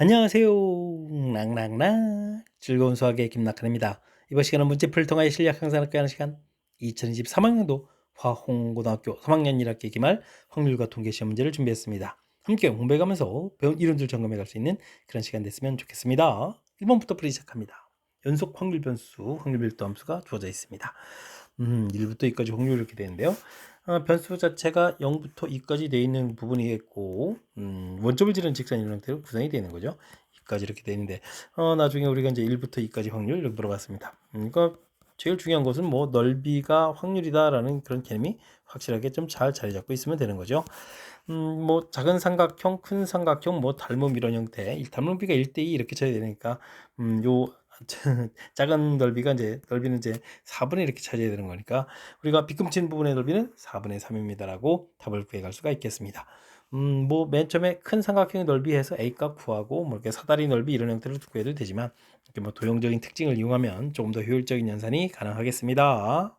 안녕하세요. 랑랑랑 즐거운 수학의 김낙한입니다. 이번 시간은 문제풀이를 통하여 실력 향상을 꾀하는 시간 2023학년도 화홍고등학교 3학년 1학기 기말 확률과 통계 시험 문제를 준비했습니다. 함께 공부해가면서 배운 이론들 점검해 갈 수 있는 그런 시간 됐으면 좋겠습니다. 1번부터 풀이 시작합니다. 연속 확률 변수, 확률 밀도 함수가 주어져 있습니다. 1부터 2까지 확률 이렇게 되는데요. 변수 자체가 0부터 2까지 되어 있는 부분이 있고 원점을 지른 직선 이런 형태로 구성이 되는 거죠. 2까지 이렇게 되어 있는데 나중에 우리가 이제 1부터 2까지 확률 이렇게 물어봤습니다. 그러니까 제일 중요한 것은 뭐 넓이가 확률이다라는 그런 개념이 확실하게 좀 잘 자리 잡고 있으면 되는 거죠. 뭐 작은 삼각형, 큰 삼각형, 뭐 닮음 이런 형태, 닮음비가 1대2 이렇게 쳐야 되니까 요 작은 넓이가 이제 넓이는 이제 4분의 이렇게 차지해야 되는 거니까 우리가 빗금친 부분의 넓이는 4분의 3입니다라고 답을 구해갈 수가 있겠습니다. 뭐 맨 처음에 큰 삼각형의 넓이에서 a 값 구하고 뭐 이렇게 사다리 넓이 이런 형태로 구해도 되지만 이렇게 뭐 도형적인 특징을 이용하면 조금 더 효율적인 연산이 가능하겠습니다.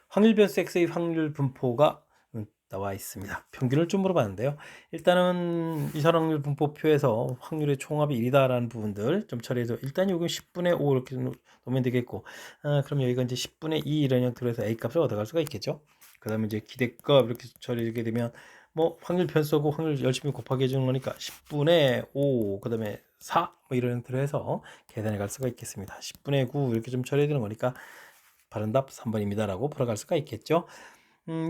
확률 변수 x의 확률 분포가 나와 있습니다. 평균을 좀 물어봤는데요. 일단은 이산확률 분포표에서 확률의 총합이 1이다라는 부분들 좀 처리해서 일단 여기 10분의 5 이렇게 놓으면 되겠고 그럼 여기가 이제 10분의 2 이런 형태로 해서 a 값을 얻어갈 수가 있겠죠. 그 다음에 이제 기대값 이렇게 처리하게 되면 뭐 확률 변수하고 확률 열심히 곱하기 해주는 거니까 10분의 5 그 다음에 4 뭐 이런 형태로 해서 계산해 갈 수가 있겠습니다. 10분의 9 이렇게 좀 처리해야 되는 거니까 바른 답 3번입니다 라고 풀어갈 수가 있겠죠.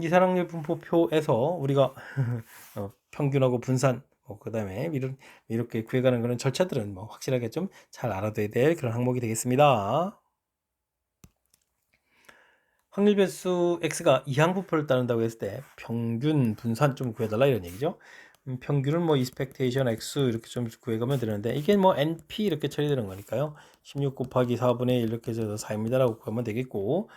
이산확률 분포표에서 우리가 평균하고 분산 그 다음에 이렇게 구해가는 그런 절차들은 뭐 확실하게 좀 잘 알아둬야 될 그런 항목이 되겠습니다. 확률 변수 x가 이항분포를 따른다고 했을 때 평균 분산 좀 구해달라 이런 얘기죠. 평균은 뭐 expectation x 이렇게 좀 구해가면 되는데 이게 뭐 np 이렇게 처리되는 거니까요. 16 곱하기 4분의 1 이렇게 해서 4입니다라고 구하면 되겠고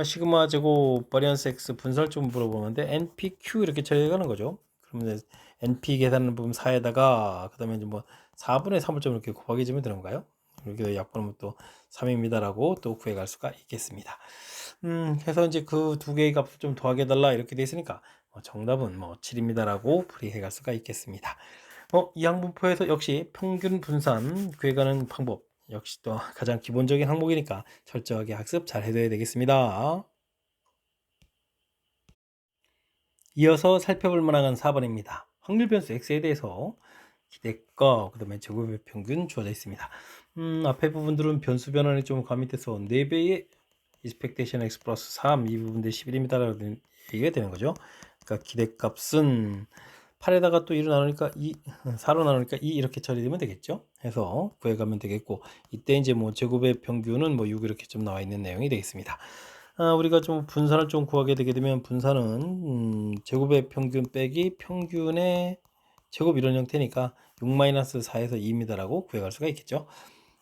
시그마 제곱 버리언스 x 분설 좀 물어보는데 npq 이렇게 처리해가는 거죠. 그러면 np 계산하는 부분 4에다가 그 다음에 이제 뭐 4분의 3을 좀 이렇게 곱하기 해주면 되는 건가요? 이렇게 약분하면 또 3입니다라고 또 구해갈 수가 있겠습니다. 해서 이제 그 두 개의 값을 좀 더하게 해달라 이렇게 돼 있으니까 정답은 뭐 7입니다라고 풀이해 갈 수가 있겠습니다. 이 항분포에서 역시 평균 분산 구해가는 방법 역시 또 가장 기본적인 항목이니까 철저하게 학습 잘 해둬야 되겠습니다. 이어서 살펴볼 만한 4번입니다. 확률 변수 x에 대해서 기대가 그 다음에 제곱의 평균 주어져 있습니다. 앞에 부분들은 변수 변환이 좀 가미돼서 4배의 expectation x 플러스 3 이 부분들 11입니다라는 얘기가 되는 거죠. 그러니까 기대값은 8에다가 또 2로 나누니까 2, 4로 나누니까 2 이렇게 처리되면 되겠죠. 해서 구해가면 되겠고 이때 이제 뭐 제곱의 평균은 뭐 6 이렇게 좀 나와 있는 내용이 되겠습니다. 우리가 좀 분산을 좀 구하게 되게 되면 분산은 제곱의 평균 빼기 평균의 제곱 이런 형태니까 6-4에서 2입니다라고 구해갈 수가 있겠죠.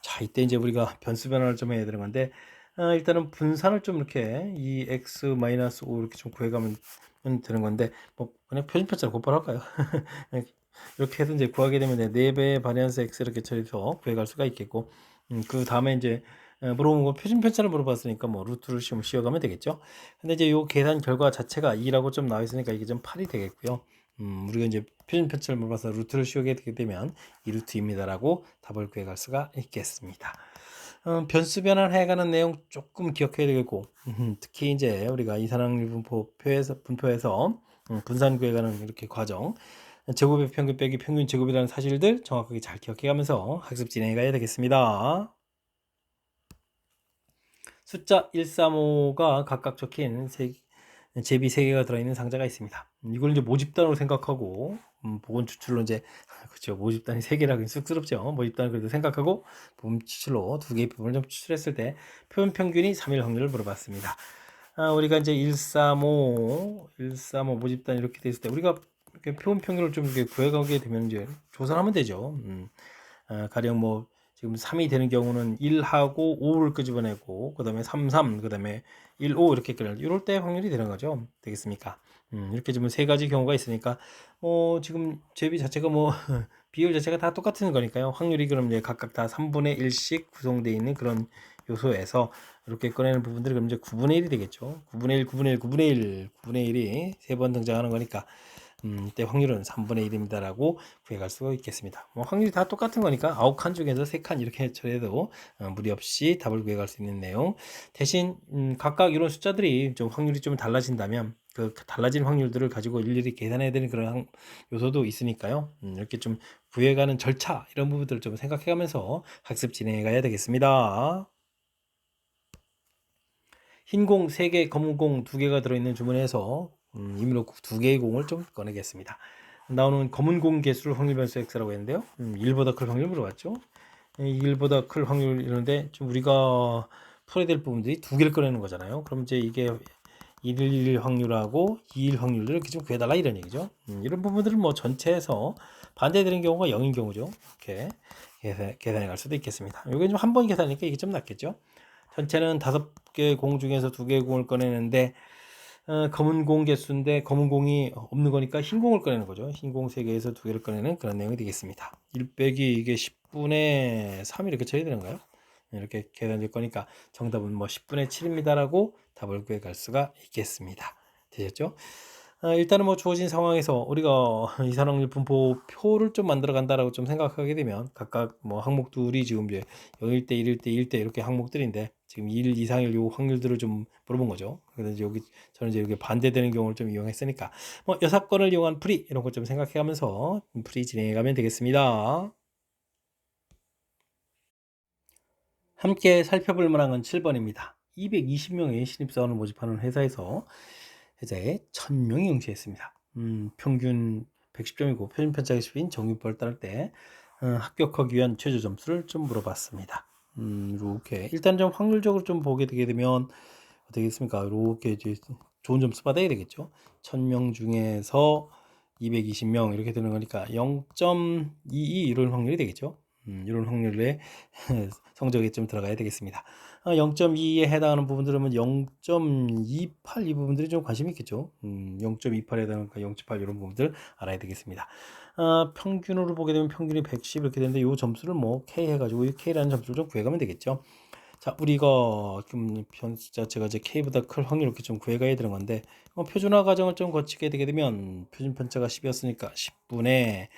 자, 이때 이제 우리가 변수 변화를 좀 해야 되는 건데 일단은 분산을 좀 이렇게 이 x-5 이렇게 좀 구해가면 되는 건데 뭐 그냥 표준표처럼 곧바로 할까요? 이렇게 해서 이제 구하게 되면 4배의 바리안스 x 이렇게 처리해서 구해갈 수가 있겠고 그 다음에 이제 물어본 건 표준편차를 물어봤으니까 뭐 루트를 좀 씌워가면 되겠죠. 근데 이제 요 계산 결과 자체가 2라고 좀 나와 있으니까 이게 좀 8이 되겠고요. 우리가 이제 표준편차를 물어봐서 루트를 씌우게 되게 되면 2루트입니다라고 답을 구해갈 수가 있겠습니다. 변수 변환해가는 내용 조금 기억해야 되겠고 특히 이제 우리가 이산항률 분포에서 분산 구해가는 이렇게 과정 제곱의 평균 빼기 평균 제곱이라는 사실들 정확하게 잘 기억해가면서 학습 진행해 가야 되겠습니다. 숫자 135가 각각 적힌 제비 3개가 들어있는 상자가 있습니다. 이걸 이제 모집단으로 생각하고 보건 추출로 이제 그렇죠. 모집단이 3개라고 쑥스럽죠. 모집단을 그래도 생각하고 부분 추출로 2개의 부분을 좀 추출했을 때 표현 평균이 3일 확률을 물어봤습니다. 우리가 이제 135 모집단 이렇게 됐을 때 우리가 이렇게 표현 평균을 좀 이렇게 구해가게 되면 이제 조사를 하면 되죠. 가령 뭐 지금 3이 되는 경우는 1하고 5를 끄집어내고 그 다음에 3, 그 다음에 1, 5 이렇게 끄는 이럴 때 확률이 되는 거죠. 되겠습니까? 이렇게 지금 세 가지 경우가 있으니까 지금 제비 자체가 뭐 비율 자체가 다 똑같은 거니까요. 확률이 그럼 이제 각각 다 3분의 1씩 구성되어 있는 그런 요소에서 이렇게 꺼내는 부분들이 그럼 이제 9분의 1이 되겠죠. 9분의 1, 9분의 1, 9분의 1, 9분의 1이 3번 등장하는 거니까 이때 확률은 3분의 1입니다라고 구해갈 수가 있겠습니다. 뭐 확률이 다 똑같은 거니까 9칸 중에서 3칸 이렇게 처리해도 무리 없이 답을 구해갈 수 있는 내용. 대신 각각 이런 숫자들이 좀 확률이 좀 달라진다면 그 달라진 확률들을 가지고 일일이 계산해야 되는 그런 요소도 있으니까요. 이렇게 좀 구해가는 절차 이런 부분들을 좀 생각해가면서 학습 진행해 가야 되겠습니다. 흰 공 3개, 검은 공 2개가 들어있는 주문에서 임의로 2개의 공을 좀 꺼내겠습니다. 나오는 검은 공 개수를 확률 변수 x라고 했는데요. 1보다 클 확률 물어봤죠. 1보다 클 확률 이런데 좀 우리가 풀어야 될 부분들이 2개를 꺼내는 거잖아요. 그럼 이제 이게 1일 확률하고 2일 확률을 이렇게 좀 구해달라 이런 얘기죠. 이런 부분들은 뭐 전체에서 반대되는 경우가 0인 경우죠. 이렇게 계산해 갈 수도 있겠습니다. 이게 좀 한 번 계산하니까 이게 좀 낫겠죠. 전체는 5개 공 중에서 2개의 공을 꺼내는데 검은 공 개수인데 검은 공이 없는 거니까 흰 공을 꺼내는 거죠. 흰 공 3개에서 2개를 꺼내는 그런 내용이 되겠습니다. 1 빼기 이게 10분의 3 이렇게 쳐야 되는가요? 이렇게 계산될 거니까 정답은 뭐 10분의 7입니다라고 답을 구해 갈 수가 있겠습니다. 되셨죠? 일단은 뭐 주어진 상황에서 우리가 이산확률 분포표를 좀 만들어 간다라고 좀 생각하게 되면 각각 뭐 항목들이 지금 이제 0일 때, 1일 때, 1일 때 이렇게 항목들인데 지금 1 이상일 요 확률들을 좀 물어본 거죠. 그래서 여기 저는 이제 여기 반대되는 경우를 좀 이용했으니까 뭐 여사건을 이용한 풀이 이런 것 좀 생각해 가면서 풀이 진행해 가면 되겠습니다. 함께 살펴볼 만한 건 7번입니다. 220명의 신입사원을 모집하는 회사에서 회사에 1000명이 응시했습니다. 평균 110점이고 표준 편차가 10인 정규표를 따를 때 합격하기 위한 최저 점수를 좀 물어봤습니다. 이렇게 일단 좀 확률적으로 좀 보게 되게 되면 어떻게 겠습니까? 이렇게 이제 좋은 점수 받아야 되겠죠. 1000명 중에서 220명 이렇게 되는 거니까 0.22 이런 확률이 되겠죠. 이런 확률에 성적에 좀 들어가야 되겠습니다. 0.2에 해당하는 부분들은 0.28 이 부분들이 좀 관심이 있겠죠. 0.28에 해당하는 0.8 이런 부분들 알아야 되겠습니다. 평균으로 보게 되면 평균이 110 이렇게 되는데 이 점수를 뭐 K 해가지고 이 K라는 점수를 좀 구해가면 되겠죠. 자, 우리가 좀 변수 자체가 이제 K보다 클 확률 이렇게 좀 구해가야 되는 건데 표준화 과정을 좀 거치게 되게 되면 표준 편차가 10이었으니까 10분의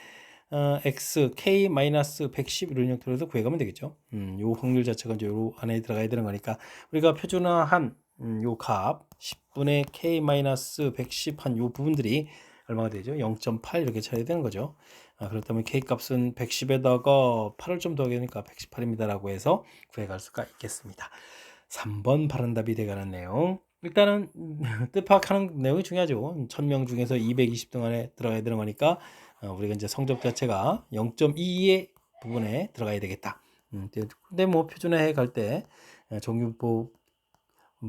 x k 마이너스 110 이런 형태로 해서 구해가면 되겠죠. 요 확률 자체가 이제 요 안에 들어가야 되는 거니까 우리가 표준화한 요 값 10분의 k 마이너스 110 한 요 부분들이 얼마가 되죠? 0.8 이렇게 차야 되는 거죠. 그렇다면 k 값은 110에다가 8을 좀 더하니까 118입니다라고 해서 구해갈 수가 있겠습니다. 3번 바른 답이 되가는 내용. 일단은 뜻 파악하는 내용이 중요하죠. 1000명 중에서 220등 안에 들어가야 되는 거니까 우리가 이제 성적 자체가 0.22의 부분에 들어가야 되겠다. 근데 뭐 표준화해 갈 때 정규보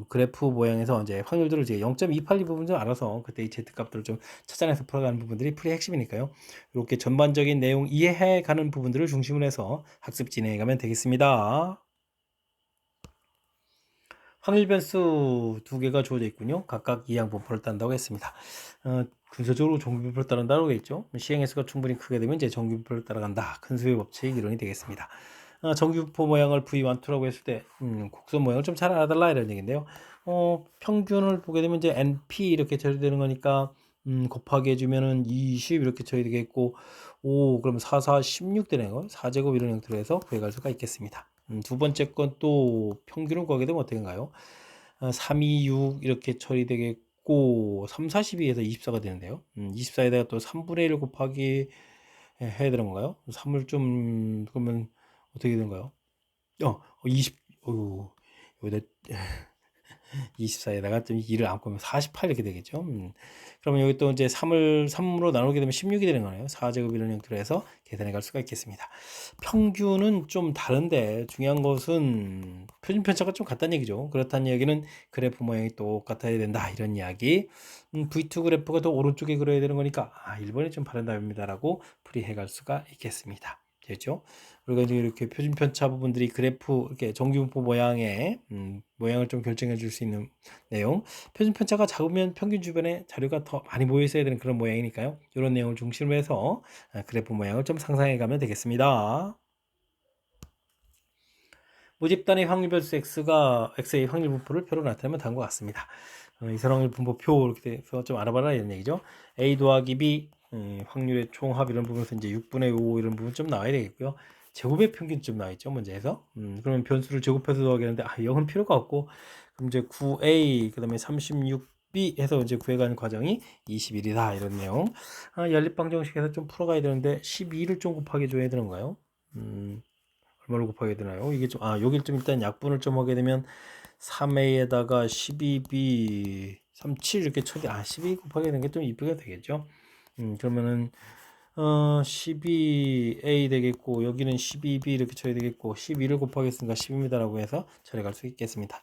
그래프 모양에서 이제 확률들을 이제 0.28 이 부분 좀 알아서 그때 이 z 값들을 좀 찾아내서 풀어가는 부분들이 풀이 핵심이니까요. 이렇게 전반적인 내용 이해해 가는 부분들을 중심으로 해서 학습 진행해 가면 되겠습니다. 확률 변수 2개가 주어져 있군요. 각각 이항 분포를 딴다고 했습니다. 근서적으로 정규분포를 따른다고 했죠. 시행횟수가 충분히 크게 되면 이제 정규분포를 따라간다. 큰 수의 법칙 이론이 되겠습니다. 정규분포 모양을 V1, 2라고 했을 때 곡선 모양을 좀 잘 알아달라 이런 얘기인데요. 평균을 보게 되면 이제 NP 이렇게 처리되는 거니까 곱하기 해주면은 20 이렇게 처리되겠고 5 그럼 4, 4, 16 되네요. 4제곱 이런 형태로 해서 구해갈 수가 있겠습니다. 두 번째 건 또 평균을 구하게 되면 어떻게인가요? 3, 2, 6 이렇게 처리되겠고 3, 42에서 24가 되는데요. 24에다가 또 3분의 1 곱하기 해야 되는 건가요? 3을 좀 그러면 어떻게 되는가요? 20 여기다 24에다가 좀 2를 안고 48 이렇게 되겠죠. 그러면 여기 또 이제 3을 3으로 나누게 되면 16이 되는 거네요. 4제곱 이런 형태로 해서 계산해 갈 수가 있겠습니다. 평균은 좀 다른데 중요한 것은 표준 편차가 좀 같다는 얘기죠. 그렇다는 얘기는 그래프 모양이 똑같아야 된다 이런 이야기. V2 그래프가 더 오른쪽에 그려야 되는 거니까 1번이 좀 바른 답입니다라고 풀이해 갈 수가 있겠습니다. 됐죠? 우리가 이제 이렇게 표준 편차 부분들이 그래프 이렇게 정규분포 모양의 모양을 좀 결정해 줄 수 있는 내용. 표준 편차가 작으면 평균 주변에 자료가 더 많이 모여 있어야 되는 그런 모양이니까요. 이런 내용을 중심으로 해서 그래프 모양을 좀 상상해 가면 되겠습니다. 모집단의 확률 변수 x가 x의 확률 분포를 표로 나타내면 다음과 같습니다. 이산확률 분포표 이렇게 돼서 좀 알아봐라 이런 얘기죠. A 더하기 B 확률의 총합 이런 부분에서 이제 6분의 5 이런 부분 좀 나와야 되겠고요. 제곱의 평균 좀 나와 있죠 문제에서. 그러면 변수를 제곱해서 더하겠는데 0은 필요가 없고, 그럼 이제 9A 그다음에 36B 해서 이제 구해가는 과정이 21이다 이런 내용. 연립방 정식에서 좀 풀어가야 되는데 12를 좀 곱하게 줘야 되는가요? 얼마를 곱하게 되나요? 이게 좀 여길 좀 일단 약분을 좀 하게 되면 3a에다가 12b 37 이렇게 쳐게 12 곱하게 되는 게 좀 이쁘게 되겠죠. 그러면은 12a 되겠고, 여기는 12b 이렇게 쳐야 되겠고, 12를 곱하겠으니까 10입니다라고 해서 처리할 수 있겠습니다.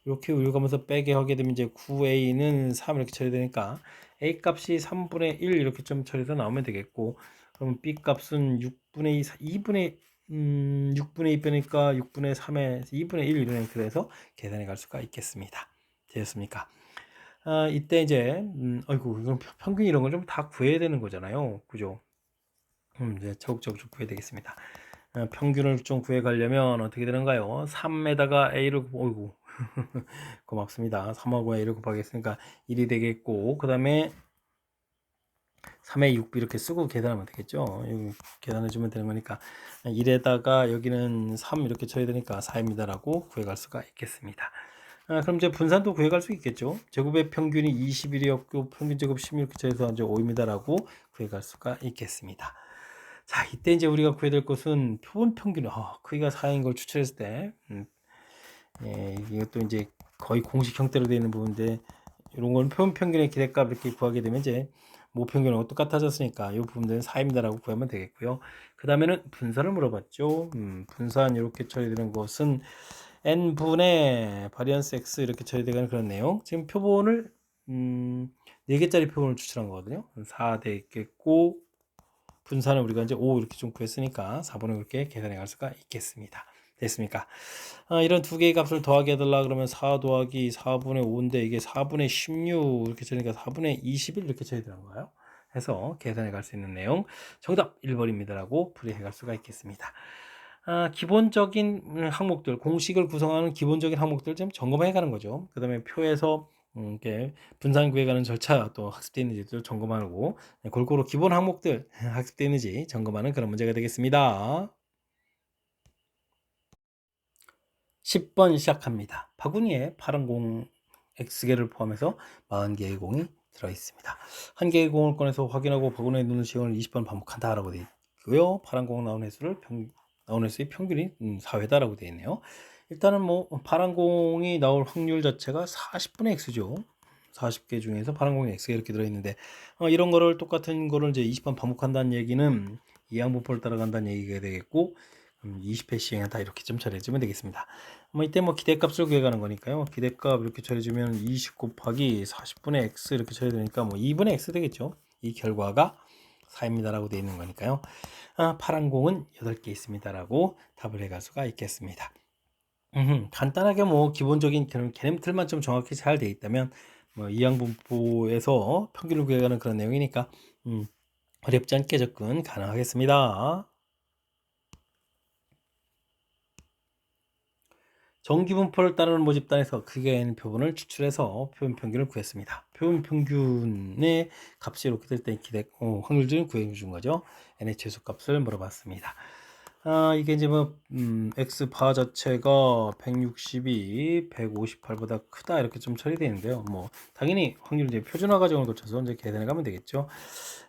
이렇게 우려가면서 빼게 하게 되면 이제 9a는 3 이렇게 처리 되니까 a 값이 3분의 1 이렇게 좀 처리해서 나오면 되겠고, 그럼 b 값은 6분의 2, 2분의 6분의 2 빼니까 6분의 3에 2분의 1 이렇게 돼서 계산해 갈 수가 있겠습니다. 되셨습니까? 이때 이제 아이고 이건 평균 이런 걸 좀 다 구해야 되는 거잖아요. 그죠? 이제 차곡차곡 구해야 되겠습니다. 평균을 좀 구해 가려면 어떻게 되는가요? 3에다가 a를 어이구 고맙습니다. 3하고 a를 곱하겠으니까 1이 되겠고, 그 다음에 3에 6 이렇게 쓰고 계산하면 되겠죠. 계산해 주면 되는 거니까 1에다가 여기는 3 이렇게 쳐야 되니까 4입니다라고 구해갈 수가 있겠습니다. 그럼 이제 분산도 구해갈 수 있겠죠. 제곱의 평균이 21이었고 평균 제곱 16 이렇게 쳐서 이제 5입니다라고 구해갈 수가 있겠습니다. 자, 이때 이제 우리가 구해야 될 것은 표본 평균, 크기가 4인 걸 추출했을 때, 이것도 이제 거의 공식 형태로 되어 있는 부분인데, 이런 건 표본 평균의 기대값 이렇게 구하게 되면 이제 모평균하고 똑같아졌으니까 이 부분들은 4입니다라고 구하면 되겠고요. 그 다음에는 분산을 물어봤죠. 분산 이렇게 처리되는 것은 n분의 바리언스 x 이렇게 처리되는 그런 내용. 지금 표본을 4개짜리 표본을 추출한 거거든요. 4 되겠고, 분산을 우리가 이제 5 이렇게 좀 구했으니까 4분의 그렇게 계산해 갈 수가 있겠습니다. 됐습니까? 이런 두 개의 값을 더하게 해달라 그러면 4 더하기 4분의 5인데 이게 4분의 16 이렇게 쳐니까 4분의 21 이렇게 쳐야 되는 거예요. 해서 계산해 갈 수 있는 내용, 정답 1번입니다라고 풀이해 갈 수가 있겠습니다. 기본적인 항목들, 공식을 구성하는 기본적인 항목들 좀 점검해 가는 거죠. 그 다음에 표에서 이렇게 분산 구해가는 절차 또 학습되어 있는지도 점검하고, 골고루 기본 항목들 학습되어 있는지 점검하는 그런 문제가 되겠습니다. 10번 시작합니다. 바구니에 파란 공 X개를 포함해서 40개의 공이 들어있습니다. 한 개의 공을 꺼내서 확인하고 바구니에 넣는 시간을 20번 반복한다 라고 되어 있고요. 파란 공 나온 횟수의 평균이 4회다라고 되어 있네요. 일단은 뭐 파란 공이 나올 확률 자체가 40분의 X죠. 40개 중에서 파란 공이 X가 이렇게 들어있는데, 이런 거를 똑같은 거를 이제 20번 반복한다는 얘기는 이항분포를 따라간다는 얘기가 되겠고, 20회 시행한다 이렇게 좀 처리해주면 되겠습니다. 이때 기대값을 구해가는 거니까요. 기대값 이렇게 처리해주면 20 곱하기 40분의 x 이렇게 처리되니까 2분의 x 되겠죠. 이 결과가 4입니다라고 되어 있는 거니까요. 파란 공은 8개 있습니다라고 답을 해갈 수가 있겠습니다. 간단하게 기본적인 개념들만 좀 정확히 잘 되어 있다면 이항분포에서 평균을 구해가는 그런 내용이니까 어렵지 않게 접근 가능하겠습니다. 정기분포를 따르는 모집단에서 크게 n 표본을 추출해서 표본 평균을 구했습니다. 표본 평균의 값이 이렇게 될 때 확률들을 구해 준 거죠. n의 최소값을 물어봤습니다. 이게 이제 x 바 자체가 162, 158보다 크다 이렇게 좀 처리되는데요. 당연히 확률 이제 표준화 과정을 거쳐서 이제 계산해 가면 되겠죠.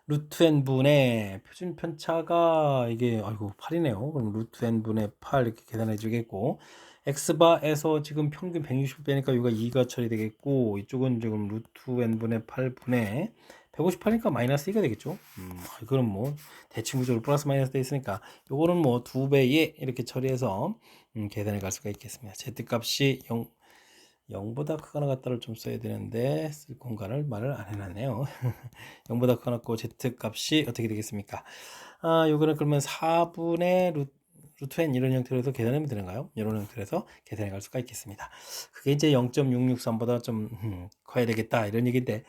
루트 n분의 표준 편차가 이게 8이네요. 그럼 루트 n분의 8 이렇게 계산해 주겠고, x바에서 지금 평균 160 빼니까 여기가 2가 처리되겠고, 이쪽은 지금 루트 n분의 8분의 158이니까 마이너스 2가 되겠죠. 그럼 대칭 구조로 플러스 마이너스 돼 있으니까 요거는 2배에 이렇게 처리해서 계산해 갈 수가 있겠습니다. z값이 0보다 크거나 같다를 좀 써야 되는데 쓸 공간을 말을 안 해놨네요. 0보다 크거나 같고 z값이 어떻게 되겠습니까? 요거는 그러면 4분의 루트 n 이런 형태로 해서 계산하면 되는가요? 이런 형태로 해서 계산해 갈 수가 있겠습니다. 그게 이제 0.663보다 좀 커야 되겠다 이런 얘기인데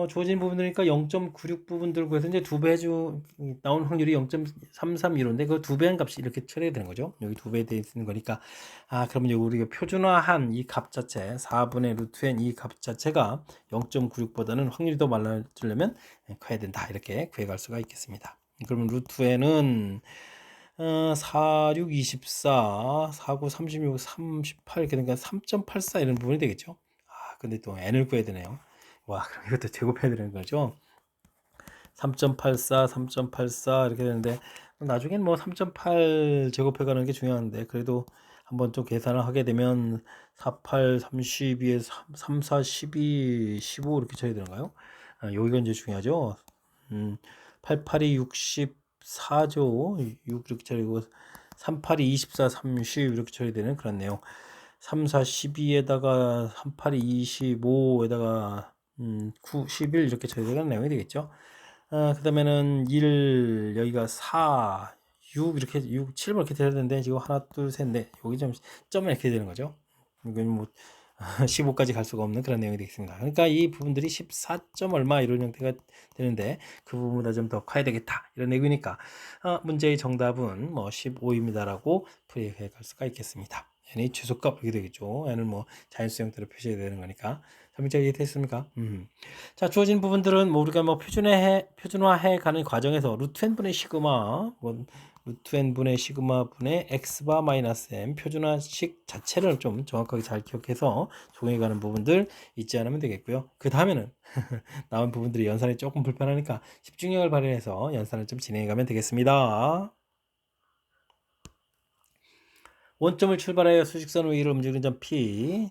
주어진 부분들이니까 0.96 부분들 구해서 이제 두 배 해주 나온 확률이 0.331인데 그 두 배한 값이 이렇게 처리해야 되는 거죠. 여기 두 배 돼 있는 거니까 그러면 여기 우리가 표준화한 이 값 자체 4분의 루트 n 이 값 자체가 0.96보다는 확률이 더 많아지려면 커야 된다 이렇게 구해갈 수가 있겠습니다. 그러면 루트 n은 4, 6, 24, 4, 9, 36, 38 그러니까 3.84 이런 부분이 되겠죠. 근데 또 n을 구해야 되네요. 와, 그럼 이것도 제곱해야 되는 거죠. 3.84, 3.84 이렇게 되는데 나중엔 뭐 3.8 제곱해 가는 게 중요한데 그래도 한번 좀 계산을 하게 되면 48, 32에 3, 4, 12, 15 이렇게 쳐야 되는가요? 여기가 이제 중요하죠. 88이 64죠. 6 이렇게 처리고 38이 24, 30 이렇게 처리되는 그런 내용. 3, 4, 12에다가 38이 25에다가 9, 11 이렇게 처리되는 내용이 되겠죠. 그 다음에는 1 여기가 4 6 이렇게 6 7번 이렇게 돼야 되는데 지금 하나 둘 셋 넷 여기 좀 점을 이렇게 되는 거죠. 이건 뭐 15까지 갈 수가 없는 그런 내용이 되겠습니다. 그러니까 이 부분들이 14점 얼마 이런 형태가 되는데 그 부분보다 좀 더 커야 되겠다 이런 내용이니까 문제의 정답은 뭐 15입니다라고 풀이해 갈 수가 있겠습니다. n이 최소값 이렇게 되겠죠. n을 뭐 자연수 형태로 표시해야 되는 거니까. 설명잘 이해됐습니까? 자, 주어진 부분들은 뭐 우리가 뭐 표준화해 가는 과정에서 루트 n분의 시그마, 뭐 루트 n분의 시그마 분의 x바 마이너스 m 표준화식 자체를 좀 정확하게 잘 기억해서 적용해 가는 부분들 잊지 않으면 되겠고요. 그 다음에는 나온 부분들이 연산이 조금 불편하니까 집중력을 발휘해서 연산을 좀 진행해 가면 되겠습니다. 원점을 출발하여 수직선 위를 움직이는 점 P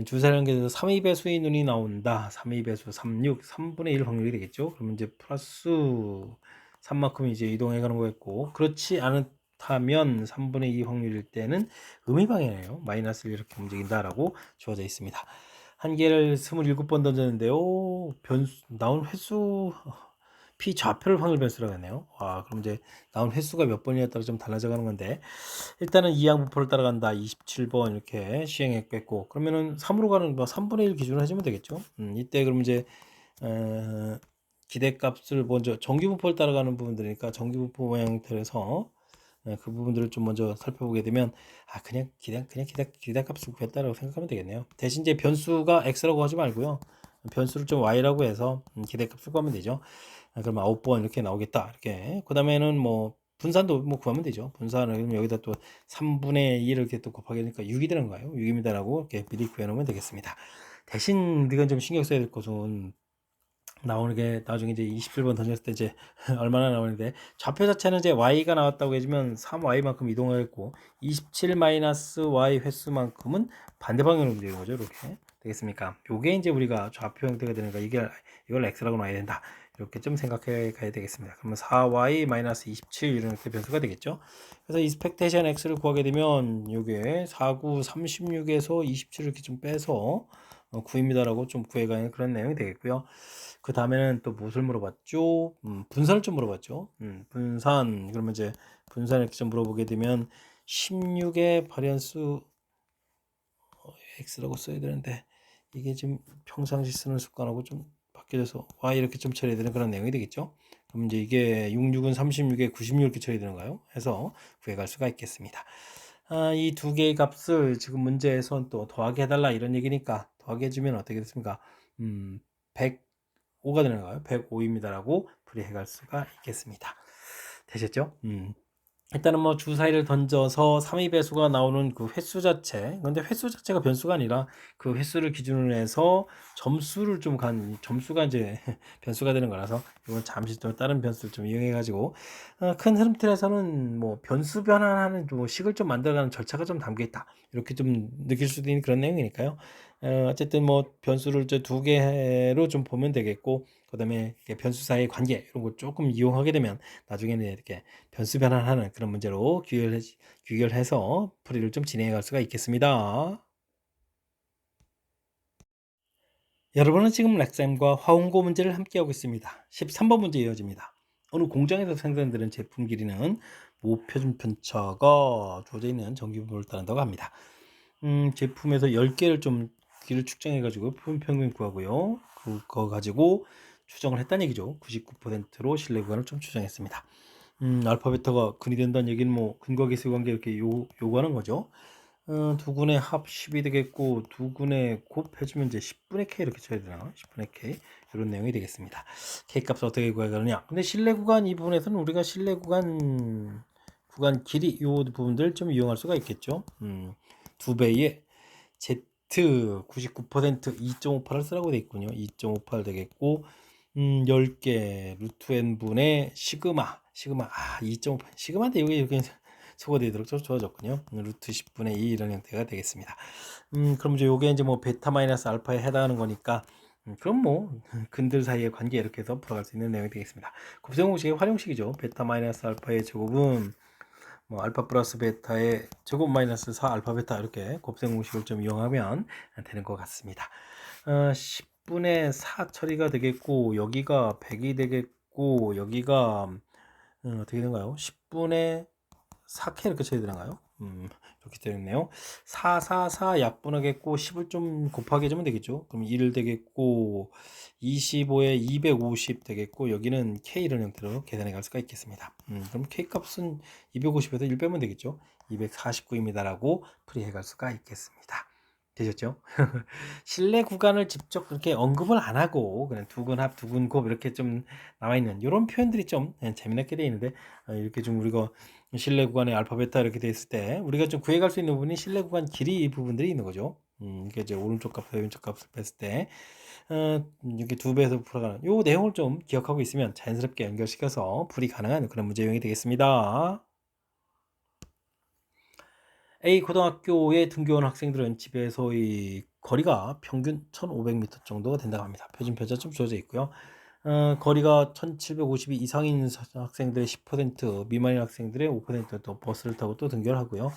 주사를 연결해서 3배수의 눈이 나온다. 3배수 36, 3분의 1 확률이 되겠죠. 그러면 이제 플러스 3만큼 이제 이동해 가는 거겠고, 그렇지 않다면 3분의 2 확률일 때는 의미방해네요. 마이너스를 이렇게 움직인다라고 주어져 있습니다. 한 개를 27번 던졌는데요. 나온 횟수 P 좌표를 확률 변수라고 했네요. 그럼 이제 나온 횟수가 몇 번이냐에 따라 좀 달라져 가는 건데 일단은 이항분포를 따라간다. 27번 이렇게 시행했겠고 그러면은 3으로 가는 뭐 3분의 1 기준으로 해주면 되겠죠. 이때 그럼 이제 기대값을 먼저 정규분포를 따라가는 부분들이니까 정규분포 모양대로 해서 그 부분들을 좀 먼저 살펴보게 되면 그냥 기대값을 구했다라고 생각하면 되겠네요. 대신 이제 변수가 x라고 하지 말고요. 변수를 좀 y라고 해서 기대값을 구하면 되죠. 그러면 9번 이렇게 나오겠다. 이렇게. 그 다음에는 뭐 분산도 뭐 구하면 되죠. 분산을 여기다 또 3분의 2를 이렇게 또 곱하게 하니까 6이 되는 거예요. 6입니다라고 이렇게 미리 구해 놓으면 되겠습니다. 대신 이건 좀 신경 써야 될 것은 나오는 게 나중에 이제 27번 던졌을 때 이제 얼마나 나오는데 좌표 자체는 이제 y가 나왔다고 해주면 3y만큼 이동하겠고 27-y 횟수만큼은 반대 방향으로 움직이는 거죠. 이렇게 되겠습니까? 요게 이제 우리가 좌표 형태가 되는 거 이걸 x라고 놔야 된다. 이렇게 좀 생각해 가야 되겠습니다. 그러면 4y-27 이런 변수가 되겠죠. 그래서 expectation x를 구하게 되면 요게 49, 36에서 27 이렇게 좀 빼서 9입니다라고 좀 구해가는 그런 내용이 되겠고요. 그 다음에는 또 무엇을 물어봤죠? 분산을 좀 물어봤죠. 분산 그러면 이제 분산을 이렇게 좀 물어보게 되면 16의 발현수 x라고 써야 되는데 이게 지금 평상시 쓰는 습관하고 좀 바뀌어서 y 이렇게 좀 처리해야 되는 그런 내용이 되겠죠. 그럼 이제 이게 66은 36에 96 이렇게 처리되는가요? 해서 구해갈 수가 있겠습니다. 이 두 개의 값을 지금 문제에선 또 더하게 해달라 이런 얘기니까 더하게 해주면 어떻게 됐습니까? 105가 되는 거예요. 105입니다라고 풀이해 갈 수가 있겠습니다. 되셨죠? 일단은 뭐 주사위를 던져서 3의 배수가 나오는 그 횟수 자체, 근데 횟수 자체가 변수가 아니라 그 횟수를 기준으로 해서 점수를 좀 점수가 이제 변수가 되는 거라서 이건 잠시 또 다른 변수를 좀 이용해 가지고 큰 흐름틀에서는 뭐 변수 변환하는 뭐 식을 좀 만들어가는 절차가 좀 담겨 있다 이렇게 좀 느낄 수도 있는 그런 내용이니까요. 어쨌든 뭐 변수를 이제 두 개로 좀 보면 되겠고 그다음에 변수 사이의 관계 이런 거 조금 이용하게 되면 나중에는 이렇게 변수 변환하는 그런 문제로 귀결해서 풀이를 좀 진행해 갈 수가 있겠습니다. 여러분은 지금 렉쌤과 화홍고 문제를 함께하고 있습니다. 13번 문제 이어집니다. 어느 공장에서 생산되는 제품 길이는 모 표준 편차가 주어져 있는 정규분모를 따른다고 합니다. 제품에서 10개를 좀 길을 측정해 가지고 평균 구하고요. 그거 가지고 추정을 했다는 얘기죠. 99%로 신뢰 구간을 좀 추정했습니다. 알파 베타가 근이 된다는 얘기는 뭐 근과 계수 관계 이렇게 요구하는 거죠. 두 군의 합 10이 되겠고 두 군의 곱해주면 이제 10분의 k 이렇게 쳐야 되나? 10분의 k 이런 내용이 되겠습니다. k 값을 어떻게 구해가느냐? 근데 실내 구간 이 부분에서는 우리가 실내 구간 길이 이 부분들 좀 이용할 수가 있겠죠. 두 배의 z 99% 2.58을 쓰라고 돼 있군요. 2.58 되겠고 10개 루트 n분의 시그마 2.58 시그마인데 여기 이렇게 소거되도록 좀 좋아졌군요. 루트 10분의 2 이런 형태가 되겠습니다. 그럼 이제 요게 이제 뭐 베타 마이너스 알파에 해당하는 거니까 그럼 뭐 근들 사이의 관계 이렇게 해서 풀어갈 수 있는 내용이 되겠습니다. 곱셈 공식의 활용식이죠. 베타 마이너스 알파의 제곱은 뭐 알파 플러스 베타의 제곱 마이너스 4 알파 베타 이렇게 곱셈 공식을 좀 이용하면 되는 것 같습니다. 10분의 4 처리가 되겠고 여기가 100이 되겠고 여기가 어떻게 되는가요? 10분의 4K 이렇게 쳐야 되나요? 이렇게 되겠네요. 4 약분하겠고 10을 좀 곱하게 해주면 되겠죠. 그럼 1 되겠고 25에 250 되겠고 여기는 K 이런 형태로 계산해 갈 수가 있겠습니다. 그럼 K 값은 250에서 1 빼면 되겠죠. 249입니다라고 풀이해 갈 수가 있겠습니다. 되셨죠? 실내 구간을 직접 그렇게 언급을 안 하고 그냥 두근합, 두근곱 이렇게 좀 나와 있는 이런 표현들이 좀 재미나게 되어 있는데 이렇게 좀 우리가 실내 구간의 알파 베타 이렇게 돼 있을 때 우리가 좀 구해갈 수 있는 부분이 실내 구간 길이 부분들이 있는 거죠. 이게 이제 오른쪽 값과 왼쪽 값을 뺐을 때 이렇게 두 배에서 풀어가는 요 내용을 좀 기억하고 있으면 자연스럽게 연결시켜서 풀이 가능한 그런 문제 유형이 되겠습니다. A 고등학교에 등교한 학생들은 집에서의 거리가 평균 1500m 정도가 된다고 합니다. 표준표자 좀 주어져 있고요. 거리가 1750이 이상인 학생들의 10%, 미만인 학생들의 5%또 버스를 타고 또 등교를 하고요.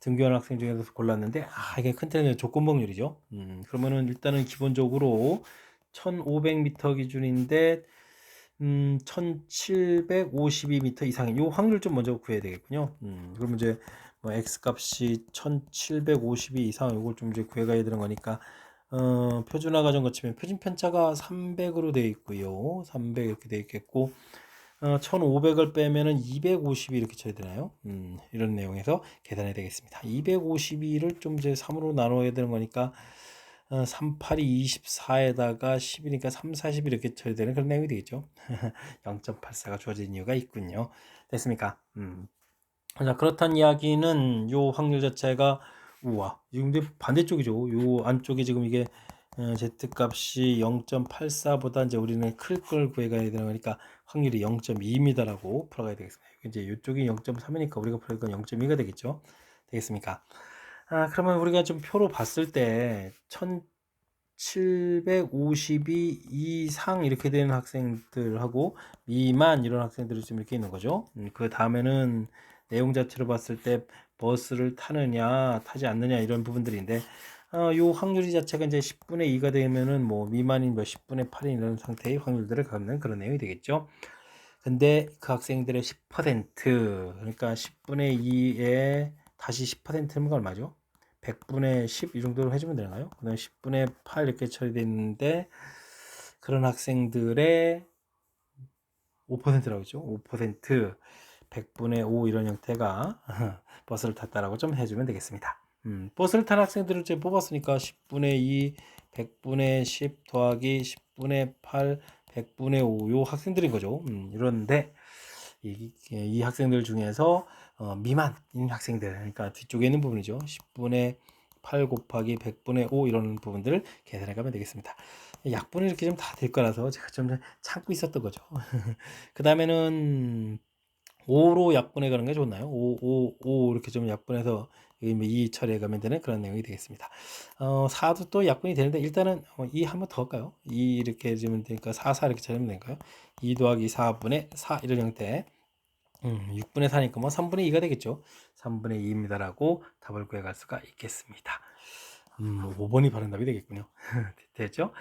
등교한 학생 중에서 골랐는데 이게 큰 틀은 조건복률이죠. 그러면은 일단은 기본적으로 1500m 기준인데 1752m 이상인 요 확률 좀 먼저 구해야 되겠군요. 그러면 이제 뭐 x 값이 1752 이상 요걸 좀 이제 구해가야 되는 거니까 표준화 과정 거치면 표준 편차가 300으로 되어 있고요. 300 이렇게 되어 있겠고 1500을 빼면은 252 이렇게 쳐야 되나요? 이런 내용에서 계산해야 되겠습니다. 252를 좀 이제 3으로 나눠야 되는 거니까 38이 24에다가 10이니까 3, 40 이렇게 쳐야 되는 그런 내용이 되겠죠. 0.84가 주어진 이유가 있군요. 됐습니까? 자, 그렇다는 이야기는 요 확률 자체가 우와, 지금 근데 반대쪽이죠. 요 안쪽에 지금 이게 z 값이 0.84보다 이제 우리는 클 걸 구해가야 되는 거니까 확률이 0.2입니다라고 풀어가야 되겠습니다. 이제 이쪽이 0.3이니까 우리가 풀어니까 0.2가 되겠죠. 되겠습니까? 그러면 우리가 좀 표로 봤을 때 1752 이상 이렇게 되는 학생들하고 미만 이런 학생들이 좀 이렇게 있는 거죠. 그 다음에는 내용 자체로 봤을 때 버스를 타느냐 타지 않느냐 이런 부분들인데 요 확률이 자체가 이제 10분의 2가 되면은 뭐 미만인 뭐 10분의 8인 이런 상태의 확률들을 갖는 그런 내용이 되겠죠. 근데 그 학생들의 10% 그러니까 10분의 2에 다시 10%면 얼마죠? 100분의 10 이 정도로 해주면 되나요? 그 다음에 10분의 8 이렇게 처리되어 있는데 그런 학생들의 5%라고 했죠. 5% 100분의 5 이런 형태가 버스를 탔다라고 좀 해주면 되겠습니다. 버스를 탄 학생들을 이제 뽑았으니까 10분의 2, 100분의 10 더하기 10분의 8, 100분의 5 요 학생들인 거죠. 이런데 이 학생들 중에서 미만인 학생들 그러니까 뒤쪽에 있는 부분이죠. 10분의 8 곱하기 100분의 5 이런 부분들을 계산해 가면 되겠습니다. 약분이 이렇게 좀 다 될 거라서 제가 좀 참고 있었던 거죠. 그 다음에는 5로 약분해 가는 게 좋나요? 5 이렇게 좀 약분해서 여기 2 처리해 가면 되는 그런 내용이 되겠습니다. 4도 또 약분이 되는데 일단은 2 한번 더 할까요? 2 이렇게 해주면 되니까 4 이렇게 처리하면 될까요? 2 더하기 4분의 4 이런 형태 6분의 4니까 뭐 3분의 2가 되겠죠. 3분의 2입니다라고 답을 구해갈 수가 있겠습니다. 5번이 바른 답이 되겠군요. 됐죠?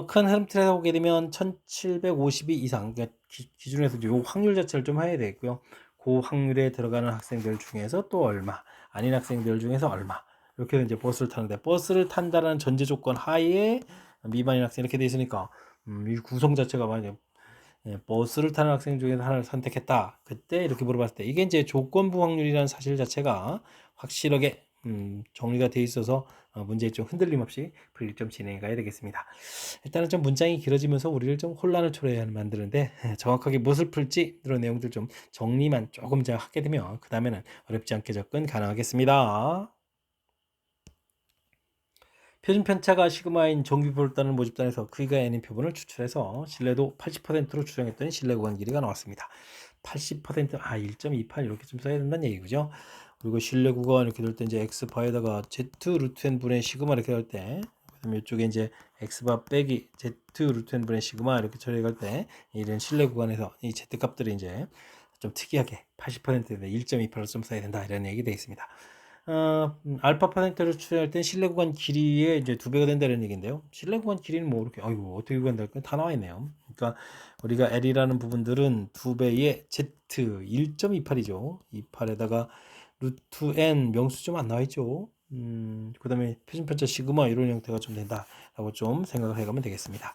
큰 흐름 틀에서 보게 되면 1752 이상, 그러니까 기준에서 요 확률 자체를 좀 해야 되겠고요. 그 확률에 들어가는 학생들 중에서 또 얼마, 아닌 학생들 중에서 얼마, 이렇게 해서 이제 버스를 타는데, 버스를 탄다는 전제 조건 하에 미만인 학생 이렇게 돼 있으니까, 이 구성 자체가 만약에 버스를 타는 학생 중에서 하나를 선택했다. 그때 이렇게 물어봤을 때 이게 이제 조건부 확률이라는 사실 자체가 확실하게 정리가 돼 있어서 문제에 좀 흔들림 없이 풀이 좀 진행해 가야 되겠습니다. 일단은 좀 문장이 길어지면서 우리를 좀 혼란을 초래하는 만드는데 정확하게 무엇을 풀지 이런 내용들 좀 정리만 조금 잘 하게 되면 그 다음에는 어렵지 않게 접근 가능하겠습니다. 표준 편차가 시그마인 정규볼단을 모집단에서 크기가 n인 표본을 추출해서 신뢰도 80%로 추정했던 신뢰 구간 길이가 나왔습니다. 80% 1.28 이렇게 좀 써야 된다는 얘기죠. 그리고 신뢰 구간 이렇게 될 때 이제 x 바에다가 z 루트 n 분의 시그마 이렇게 할 때, 그다음에 이쪽에 이제 x 바 빼기 z 루트 n 분의 시그마 이렇게 처리할 때 이런 신뢰 구간에서 이 z 값들이 이제 좀 특이하게 80%에 1.28로 좀 써야 된다 이런 얘기 되어 있습니다. 알파 퍼센트를 추정할 땐 실내 구간 길이의 이제 2배가 된다는 얘기인데요. 실내 구간 길이는 뭐 이렇게 아이고 어떻게 구한달까 다 나와 있네요. 그러니까 우리가 L이라는 부분들은 2배의 Z 1.28이죠. 28에다가 루트 N 명수 좀 안 나와 있죠. 그다음에 표준 편차 시그마 이런 형태가 좀 된다라고 좀 생각을 해가면 되겠습니다.